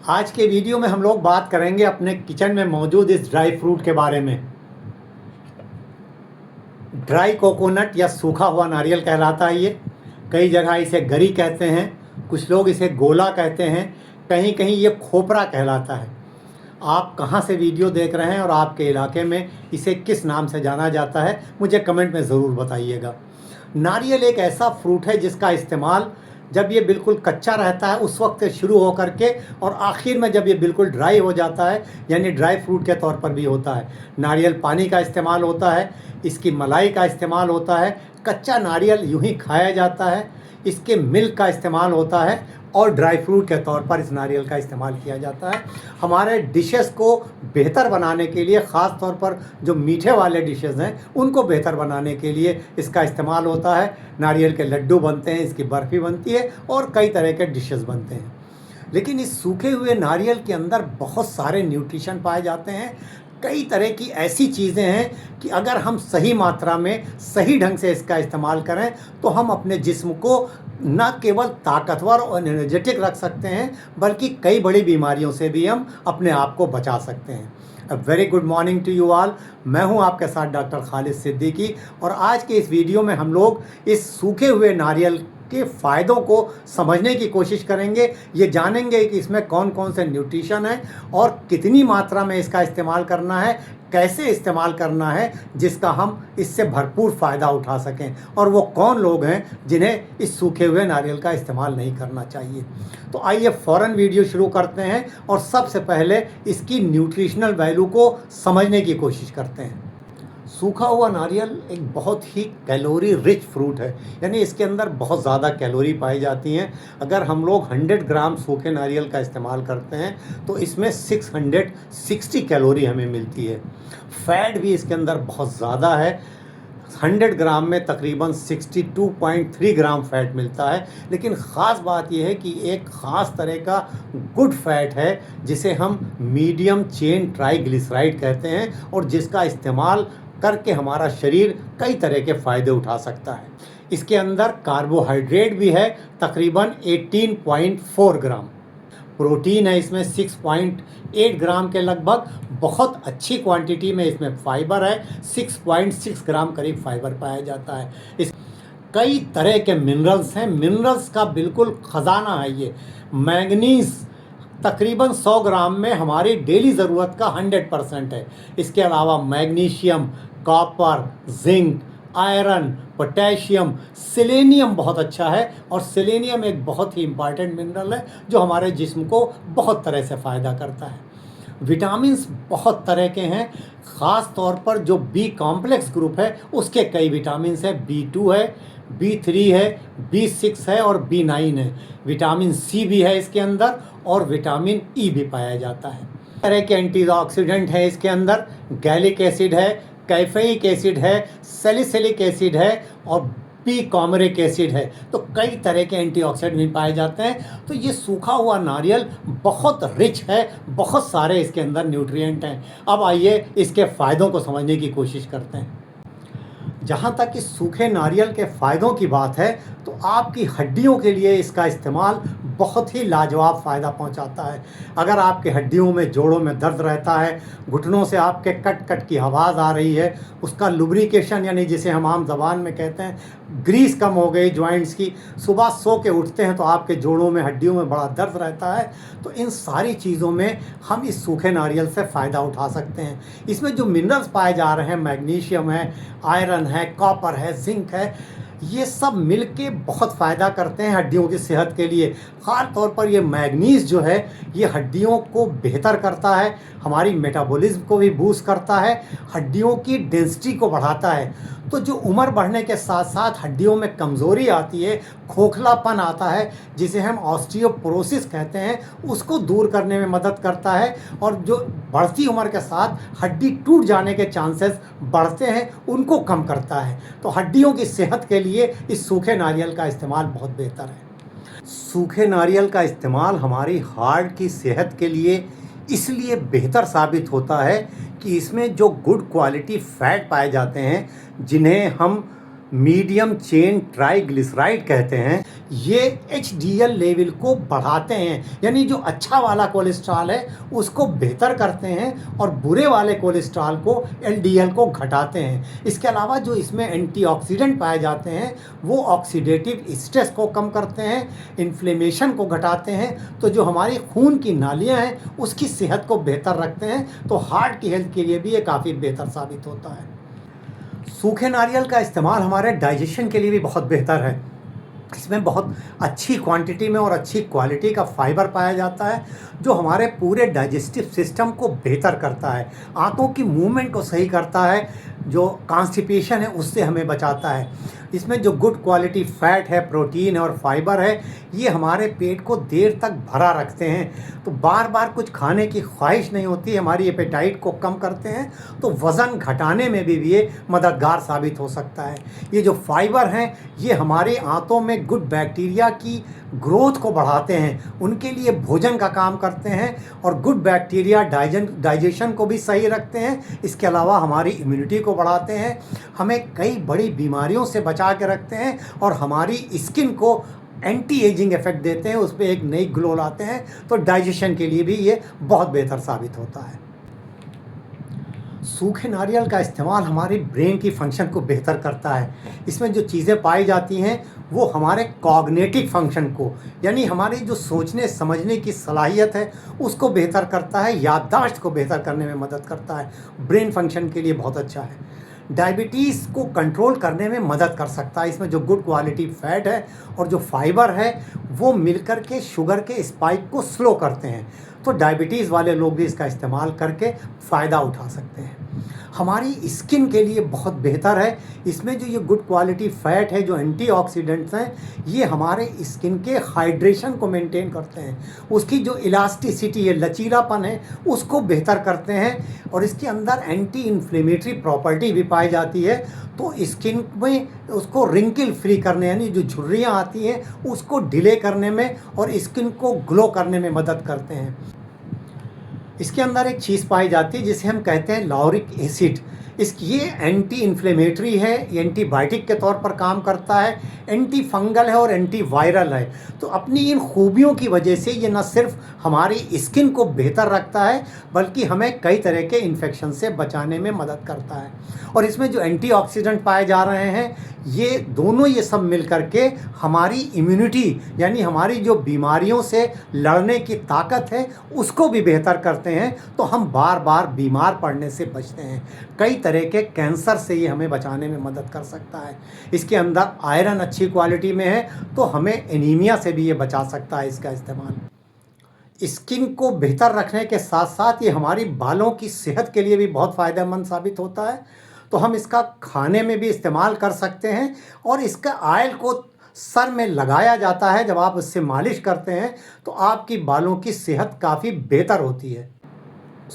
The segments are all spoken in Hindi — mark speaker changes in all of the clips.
Speaker 1: आज के वीडियो में हम लोग बात करेंगे अपने किचन में मौजूद इस ड्राई फ्रूट के बारे में। ड्राई कोकोनट या सूखा हुआ नारियल कहलाता है ये। कई जगह इसे गरी कहते हैं, कुछ लोग इसे गोला कहते हैं, कहीं कहीं ये खोपरा कहलाता है। आप कहाँ से वीडियो देख रहे हैं और आपके इलाके में इसे किस नाम से जाना जाता है, मुझे कमेंट में ज़रूर बताइएगा। नारियल एक ऐसा फ्रूट है जिसका इस्तेमाल जब ये बिल्कुल कच्चा रहता है उस वक्त से शुरू होकर के और आखिर में जब ये बिल्कुल ड्राई हो जाता है, यानी ड्राई फ्रूट के तौर पर भी होता है। नारियल पानी का इस्तेमाल होता है, इसकी मलाई का इस्तेमाल होता है, कच्चा नारियल यूं ही खाया जाता है, इसके मिल्क का इस्तेमाल होता है और ड्राई फ्रूट के तौर पर इस नारियल का इस्तेमाल किया जाता है। हमारे डिशेस को बेहतर बनाने के लिए, ख़ास तौर पर जो मीठे वाले डिशेस हैं उनको बेहतर बनाने के लिए इसका इस्तेमाल होता है। नारियल के लड्डू बनते हैं, इसकी बर्फ़ी बनती है और कई तरह के डिशेस बनते हैं। लेकिन इस सूखे हुए नारियल के अंदर बहुत सारे न्यूट्रिशन पाए जाते हैं। कई तरह की ऐसी चीज़ें हैं कि अगर हम सही मात्रा में सही ढंग से इसका इस्तेमाल करें तो हम अपने जिस्म को न केवल ताकतवर और एनर्जेटिक रख सकते हैं, बल्कि कई बड़ी बीमारियों से भी हम अपने आप को बचा सकते हैं। A very good morning to you all. मैं हूं आपके साथ डॉक्टर खालिद सिद्दीकी और आज के इस वीडियो में हम लोग इस सूखे हुए नारियल के फ़ायदों को समझने की कोशिश करेंगे। ये जानेंगे कि इसमें कौन कौन से न्यूट्रिशन है और कितनी मात्रा में इसका इस्तेमाल करना है, कैसे इस्तेमाल करना है जिसका हम इससे भरपूर फ़ायदा उठा सकें, और वो कौन लोग हैं जिन्हें इस सूखे हुए नारियल का इस्तेमाल नहीं करना चाहिए। तो आइए फ़ौरन वीडियो शुरू करते हैं और सबसे पहले इसकी न्यूट्रिशनल वैल्यू को समझने की कोशिश करते हैं। सूखा हुआ नारियल एक बहुत ही कैलोरी रिच फ्रूट है, यानी इसके अंदर बहुत ज़्यादा कैलोरी पाई जाती हैं। अगर हम लोग 100 ग्राम सूखे नारियल का इस्तेमाल करते हैं तो इसमें 660 कैलोरी हमें मिलती है। फैट भी इसके अंदर बहुत ज़्यादा है। 100 ग्राम में तकरीबन 62.3 ग्राम फैट मिलता है। लेकिन ख़ास बात यह है कि एक ख़ास तरह का गुड फैट है जिसे हम मीडियम चेन ट्राइग्लिसराइड कहते हैं और जिसका इस्तेमाल करके हमारा शरीर कई तरह के फ़ायदे उठा सकता है। इसके अंदर कार्बोहाइड्रेट भी है तकरीबन 18.4 ग्राम। प्रोटीन है इसमें 6.8 ग्राम के लगभग। बहुत अच्छी क्वांटिटी में इसमें फाइबर है, 6.6 ग्राम करीब फाइबर पाया जाता है। इस कई तरह के मिनरल्स हैं, मिनरल्स का बिल्कुल ख़जाना है ये। मैंगनीज़ तकरीबन 100 ग्राम में हमारी डेली ज़रूरत का 100% है। इसके अलावा magnesium, copper, zinc, iron, potassium, selenium बहुत अच्छा है और सेलेनियम एक बहुत ही इम्पॉर्टेंट मिनरल है जो हमारे जिस्म को बहुत तरह से फ़ायदा करता है। विटामिन्स बहुत तरह के हैं, ख़ास तौर पर जो बी कॉम्प्लेक्स ग्रुप है उसके कई विटामिन्स हैं। B2 है, B3 है, B6 है और B9 है। विटामिन सी भी है इसके अंदर और विटामिन ई भी पाया जाता है। तरह के एंटीऑक्सीडेंट है इसके अंदर। गैलिक एसिड है, कैफेइक एसिड है, सैलिसिलिक एसिड है और पी कॉमरिक एसिड है। तो कई तरह के एंटीऑक्सीडेंट भी पाए जाते हैं। तो ये सूखा हुआ नारियल बहुत रिच है, बहुत सारे इसके अंदर न्यूट्रिएंट हैं। अब आइए इसके फ़ायदों को समझने की कोशिश करते हैं। जहाँ तक इस सूखे नारियल के फ़ायदों की बात है तो आपकी हड्डियों के लिए इसका इस्तेमाल बहुत ही लाजवाब फ़ायदा पहुँचाता है। अगर आपके हड्डियों में, जोड़ों में दर्द रहता है, घुटनों से आपके कट कट की आवाज़ आ रही है, उसका लुब्रिकेशन यानी जिसे हम आम ज़बान में कहते हैं ग्रीस कम हो गई जॉइंट्स की, सुबह सो के उठते हैं तो आपके जोड़ों में, हड्डियों में बड़ा दर्द रहता है, तो इन सारी चीज़ों में हम इस सूखे नारियल से फ़ायदा उठा सकते हैं। इसमें जो मिनरल्स पाए जा रहे हैं, मैग्नीशियम है, आयरन है, कॉपर है, जिंक है, ये सब मिलके बहुत फ़ायदा करते हैं हड्डियों की सेहत के लिए। ख़ास तौर पर ये मैग्नीज़ जो है ये हड्डियों को बेहतर करता है, हमारी मेटाबॉलिज्म को भी बूस्ट करता है, हड्डियों की डेंसिटी को बढ़ाता है। तो जो उम्र बढ़ने के साथ साथ हड्डियों में कमज़ोरी आती है, खोखलापन आता है, जिसे हम ऑस्टियोपोरोसिस कहते हैं, उसको दूर करने में मदद करता है और जो बढ़ती उम्र के साथ हड्डी टूट जाने के चांसेस बढ़ते हैं उनको कम करता है। तो हड्डियों की सेहत के लिए इस सूखे नारियल का इस्तेमाल बहुत बेहतर है। सूखे नारियल का इस्तेमाल हमारी हार्ट की सेहत के लिए इसलिए बेहतर साबित होता है कि इसमें जो गुड क्वालिटी फ़ैट पाए जाते हैं, जिन्हें हम मीडियम चेन ट्राइग्लिसराइड कहते हैं, ये HDL लेवल को बढ़ाते हैं, यानी जो अच्छा वाला कोलेस्ट्रॉल है उसको बेहतर करते हैं और बुरे वाले कोलेस्ट्रॉल को LDL को घटाते हैं। इसके अलावा जो इसमें एंटीऑक्सीडेंट पाए जाते हैं वो ऑक्सीडेटिव स्ट्रेस को कम करते हैं, इन्फ्लेमेशन को घटाते हैं, तो जो हमारी खून की नालियाँ हैं उसकी सेहत को बेहतर रखते हैं, तो हार्ट की हेल्थ के लिए भी ये काफ़ी बेहतर साबित होता है। सूखे नारियल का इस्तेमाल हमारे डाइजेशन के लिए भी बहुत बेहतर है। इसमें बहुत अच्छी क्वांटिटी में और अच्छी क्वालिटी का फाइबर पाया जाता है जो हमारे पूरे डाइजेस्टिव सिस्टम को बेहतर करता है, आंतों की मूवमेंट को सही करता है, जो कॉन्स्टिपेशन है उससे हमें बचाता है। इसमें जो गुड क्वालिटी फैट है, प्रोटीन है और फाइबर है, ये हमारे पेट को देर तक भरा रखते हैं, तो बार बार कुछ खाने की ख्वाहिश नहीं होती, हमारी एपेटाइट को कम करते हैं, तो वज़न घटाने में भी ये मददगार साबित हो सकता है। ये जो फाइबर हैं ये हमारे आंतों में गुड बैक्टीरिया की ग्रोथ को बढ़ाते हैं, उनके लिए भोजन का काम करते हैं और गुड बैक्टीरिया डाइजेशन को भी सही रखते हैं। इसके अलावा हमारी इम्यूनिटी को बढ़ाते हैं, हमें कई बड़ी बीमारियों से बचा के रखते हैं और हमारी स्किन को एंटी एजिंग इफेक्ट देते हैं, उस पर एक नई ग्लो लाते हैं, तो डाइजेशन के लिए भी ये बहुत बेहतर साबित होता है। सूखे नारियल का इस्तेमाल हमारे ब्रेन की फंक्शन को बेहतर करता है। इसमें जो चीज़ें पाई जाती हैं वो हमारे कॉग्निटिव फंक्शन को, यानी हमारी जो सोचने समझने की सलाहियत है उसको बेहतर करता है, याददाश्त को बेहतर करने में मदद करता है, ब्रेन फंक्शन के लिए बहुत अच्छा है। डायबिटीज़ को कंट्रोल करने में मदद कर सकता है। इसमें जो गुड क्वालिटी फैट है और जो फाइबर है वो मिलकर के शुगर के स्पाइक को स्लो करते हैं, तो डायबिटीज़ वाले लोग भी इसका इस्तेमाल करके फ़ायदा उठा सकते हैं। हमारी स्किन के लिए बहुत बेहतर है। इसमें जो ये गुड क्वालिटी फ़ैट है, जो एंटीऑक्सीडेंट्स हैं, ये हमारे स्किन के हाइड्रेशन को मेंटेन करते हैं, उसकी जो इलास्टिसिटी है, लचीलापन है, उसको बेहतर करते हैं और इसके अंदर एंटी इन्फ्लेमेटरी प्रॉपर्टी भी पाई जाती है, तो स्किन में उसको रिंकल फ्री करने, यानी जो झुर्रियाँ आती हैं उसको डिले करने में और स्किन को ग्लो करने में मदद करते हैं। इसके अंदर एक चीज़ पाई जाती है जिसे हम कहते हैं लॉरिक एसिड। ये एंटी इन्फ्लेमेटरी है, ये एंटीबायोटिक के तौर पर काम करता है, एंटी फंगल है और एंटी वायरल है, तो अपनी इन खूबियों की वजह से ये न सिर्फ हमारी स्किन को बेहतर रखता है बल्कि हमें कई तरह के इन्फेक्शन से बचाने में मदद करता है। और इसमें जो एंटीऑक्सीडेंट पाए जा रहे हैं ये दोनों, ये सब मिल करके हमारी इम्यूनिटी, यानी हमारी जो बीमारियों से लड़ने की ताकत है उसको भी बेहतर करते हैं, तो हम बार बार बीमार पड़ने से बचते हैं। कई तरह के कैंसर से ये हमें बचाने में मदद कर सकता है। इसके अंदर आयरन अच्छी क्वालिटी में है, तो हमें एनीमिया से भी ये बचा सकता है इसका इस्तेमाल। स्किन को बेहतर रखने के साथ साथ ये हमारी बालों की सेहत के लिए भी बहुत फ़ायदेमंद साबित होता है, तो हम इसका खाने में भी इस्तेमाल कर सकते हैं और इसका ऑयल को सर में लगाया जाता है, जब आप उससे मालिश करते हैं तो आपकी बालों की सेहत काफ़ी बेहतर होती है।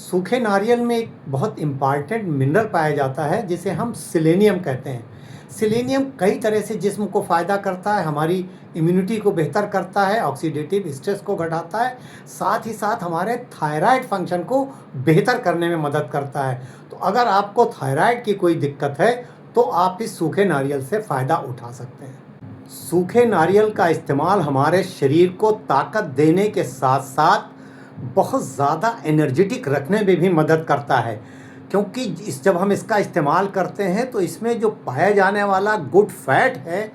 Speaker 1: सूखे नारियल में एक बहुत इम्पॉर्टेंट मिनरल पाया जाता है जिसे हम सेलेनियम कहते हैं। सेलेनियम कई तरह से जिस्म को फ़ायदा करता है, हमारी इम्यूनिटी को बेहतर करता है, ऑक्सीडेटिव स्ट्रेस को घटाता है, साथ ही साथ हमारे थायराइड फंक्शन को बेहतर करने में मदद करता है। तो अगर आपको थायराइड की कोई दिक्कत है तो आप इस सूखे नारियल से फ़ायदा उठा सकते हैं। सूखे नारियल का इस्तेमाल हमारे शरीर को ताकत देने के साथ साथ बहुत ज़्यादा एनर्जेटिक रखने में भी मदद करता है, क्योंकि जब हम इसका इस्तेमाल करते हैं तो इसमें जो पाया जाने वाला गुड फैट है,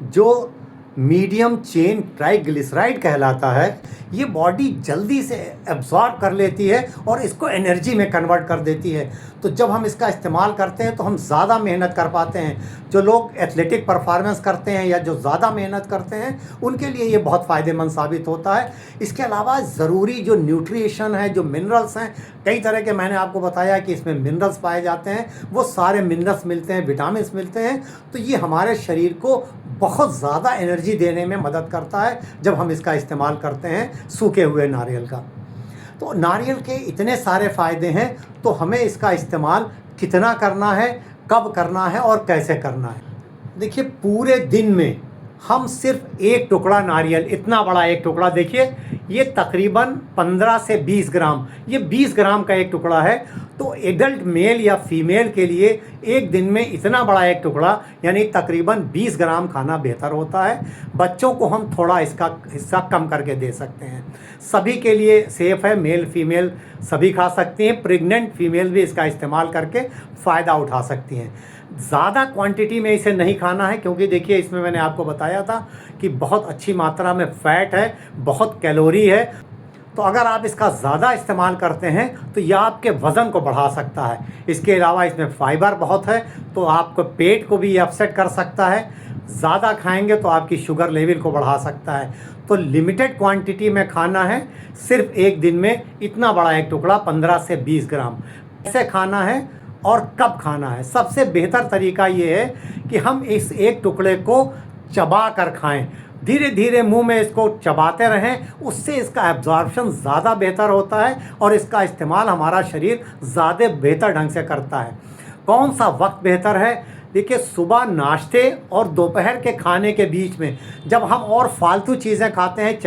Speaker 1: जो मीडियम चेन ट्राइग्लिसराइड कहलाता है, ये बॉडी जल्दी से एब्जॉर्ब कर लेती है और इसको एनर्जी में कन्वर्ट कर देती है। तो जब हम इसका इस्तेमाल करते हैं तो हम ज़्यादा मेहनत कर पाते हैं। जो लोग एथलेटिक परफॉर्मेंस करते हैं या जो ज़्यादा मेहनत करते हैं उनके लिए ये बहुत फ़ायदेमंद साबित होता है। इसके अलावा ज़रूरी जो न्यूट्रिशन है, जो मिनरल्स हैं, कई तरह के मैंने आपको बताया कि इसमें मिनरल्स पाए जाते हैं, वो सारे मिनरल्स मिलते हैं, विटामिन्स मिलते हैं, तो ये हमारे शरीर को बहुत ज़्यादा एनर्जी देने में मदद करता है जब हम इसका इस्तेमाल करते हैं सूखे हुए नारियल का। तो नारियल के इतने सारे फ़ायदे हैं, तो हमें इसका इस्तेमाल कितना करना है, कब करना है और कैसे करना है। देखिए, पूरे दिन में हम सिर्फ एक टुकड़ा नारियल, इतना बड़ा एक टुकड़ा, देखिए ये तकरीबन 15 से 20 ग्राम, ये 20 ग्राम का एक टुकड़ा है। तो एडल्ट मेल या फीमेल के लिए एक दिन में इतना बड़ा एक टुकड़ा यानी तकरीबन 20 ग्राम खाना बेहतर होता है। बच्चों को हम थोड़ा इसका हिस्सा कम करके दे सकते हैं। सभी के लिए सेफ़ है, मेल फीमेल सभी खा सकती हैं। प्रेग्नेंट फीमेल भी इसका इस्तेमाल करके फ़ायदा उठा सकती हैं। ज़्यादा क्वांटिटी में इसे नहीं खाना है, क्योंकि देखिए इसमें मैंने आपको बताया था कि बहुत अच्छी मात्रा में फ़ैट है, बहुत कैलोरी है। तो अगर आप इसका ज़्यादा इस्तेमाल करते हैं तो यह आपके वज़न को बढ़ा सकता है। इसके अलावा इसमें फ़ाइबर बहुत है, तो आपको पेट को भी ये अपसेट कर सकता है। ज़्यादा खाएंगे तो आपकी शुगर लेवल को बढ़ा सकता है। तो लिमिटेड क्वांटिटी में खाना है, सिर्फ एक दिन में इतना बड़ा एक टुकड़ा 15 से 20 ग्राम। कैसे खाना है और कब खाना है? सबसे बेहतर तरीका ये है कि हम इस एक टुकड़े को चबा कर खाएं। धीरे धीरे मुंह में इसको चबाते रहें, उससे इसका एब्जॉर्प्शन ज़्यादा बेहतर होता है और इसका इस्तेमाल हमारा शरीर ज़्यादा बेहतर ढंग से करता है। कौन सा वक्त बेहतर है? देखिए, सुबह नाश्ते और दोपहर के खाने के बीच में जब हम और फालतू चीज़ें खाते हैं,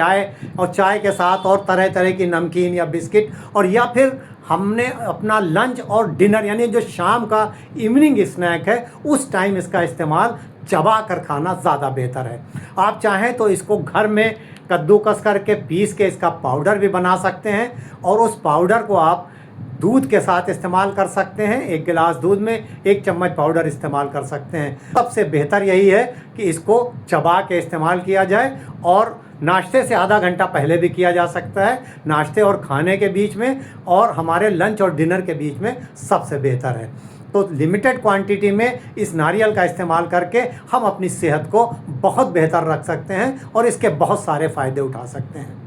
Speaker 1: चाय के साथ और तरह तरह की नमकीन या बिस्किट, और या फिर हमने अपना लंच और डिनर यानी जो शाम का इवनिंग स्नैक है, उस टाइम इसका इस्तेमाल चबा कर खाना ज़्यादा बेहतर है। आप चाहें तो इसको घर में कद्दूकस करके पीस के इसका पाउडर भी बना सकते हैं और उस पाउडर को आप दूध के साथ इस्तेमाल कर सकते हैं। 1 गिलास दूध में 1 चम्मच पाउडर इस्तेमाल कर सकते हैं। सबसे बेहतर यही है कि इसको चबा के इस्तेमाल किया जाए, और नाश्ते से आधा घंटा पहले भी किया जा सकता है, नाश्ते और खाने के बीच में, और हमारे लंच और डिनर के बीच में सबसे बेहतर है। तो लिमिटेड क्वांटिटी में इस नारियल का इस्तेमाल करके हम अपनी सेहत को बहुत बेहतर रख सकते हैं और इसके बहुत सारे फ़ायदे उठा सकते हैं।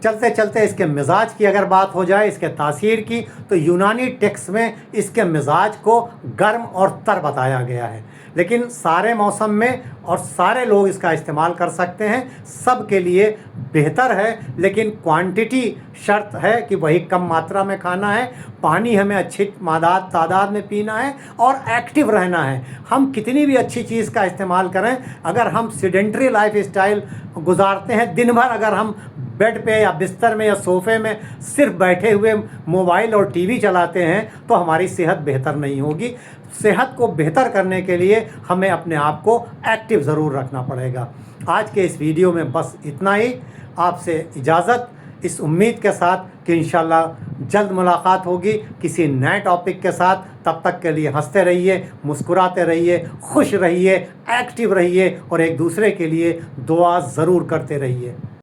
Speaker 1: चलते चलते इसके मिजाज की अगर बात हो जाए, इसके तासीर की, तो यूनानी टेक्स्ट में इसके मिजाज को गर्म और तर बताया गया है। लेकिन सारे मौसम में और सारे लोग इसका इस्तेमाल कर सकते हैं, सब के लिए बेहतर है। लेकिन क्वांटिटी शर्त है कि वही कम मात्रा में खाना है, पानी हमें अच्छी तादाद में पीना है और एक्टिव रहना है। हम कितनी भी अच्छी चीज़ का इस्तेमाल करें, अगर हम सेडेंटरी लाइफ स्टाइल गुजारते हैं, दिन भर अगर हम बेड पे या बिस्तर में या सोफ़े में सिर्फ बैठे हुए मोबाइल और टीवी चलाते हैं, तो हमारी सेहत बेहतर नहीं होगी। सेहत को बेहतर करने के लिए हमें अपने आप को एक्टिव ज़रूर रखना पड़ेगा। आज के इस वीडियो में बस इतना ही। आपसे इजाज़त, इस उम्मीद के साथ कि इंशाल्लाह जल्द मुलाकात होगी किसी नए टॉपिक के साथ। तब तक के लिए हंसते रहिए, मुस्कुराते रहिए, खुश रहिए, एक्टिव रहिए और एक दूसरे के लिए दुआ ज़रूर करते रहिए।